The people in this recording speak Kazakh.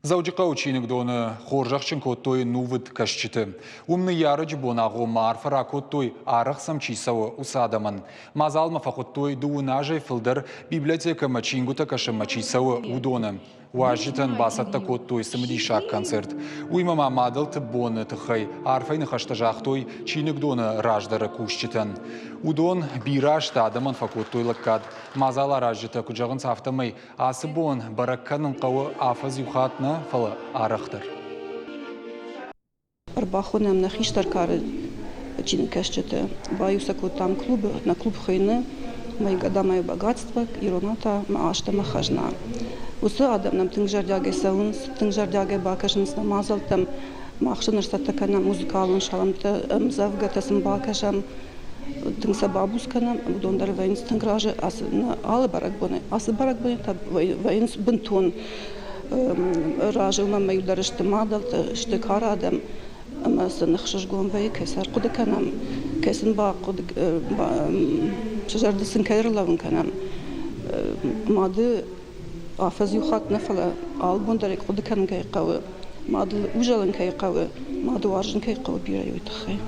Заудика ученик доны хоржахчын коттой нувыт кашчыты. Умны ярыч бонагу марфара коттой арах самчисавы усадаман. Мазалма факоттой дуунажай фылдар библиотека мачингута кашым мачисавы удоны. Важитан басатта коттой сымдишак концерт. Уймама мадал тыбоны тыхай арфайны хаштажахтой чиник доны раждары кушчытан. Удон бираш тадаман факоттой лаккад. Мазала ражыта куджағын сафтамай асыбон баракканын қауы афаз юхатна фалы арақтыр. Арбахонем на хиштаркары чиникашчыты. Баюсаку там клубы, на клуб хойны, мои года, мое богатство, ироната, маашта махажна. Усы адамнам тыңжардяге сауынс, тыңжардяге бакашынсна мазалтам, махшынырсаттакана музыкалын шаламты мзавгатасын бакашам, тыңса бабусканам, будондар вайнс тыңгражы алы барак боны. Асы барак боны, вайнс бынтон ражы умам майудар ішті мадалты, ішті кар адам, сынық шыжгон вай кесар құды канам, кесін бақ шыжардысын кәдірлавын канам. Мады афаз юхат фала ал бондарек құды канын кай қауы, мады ұжалын кай қауы, мады варжын кай қауы бирай өйтіқай.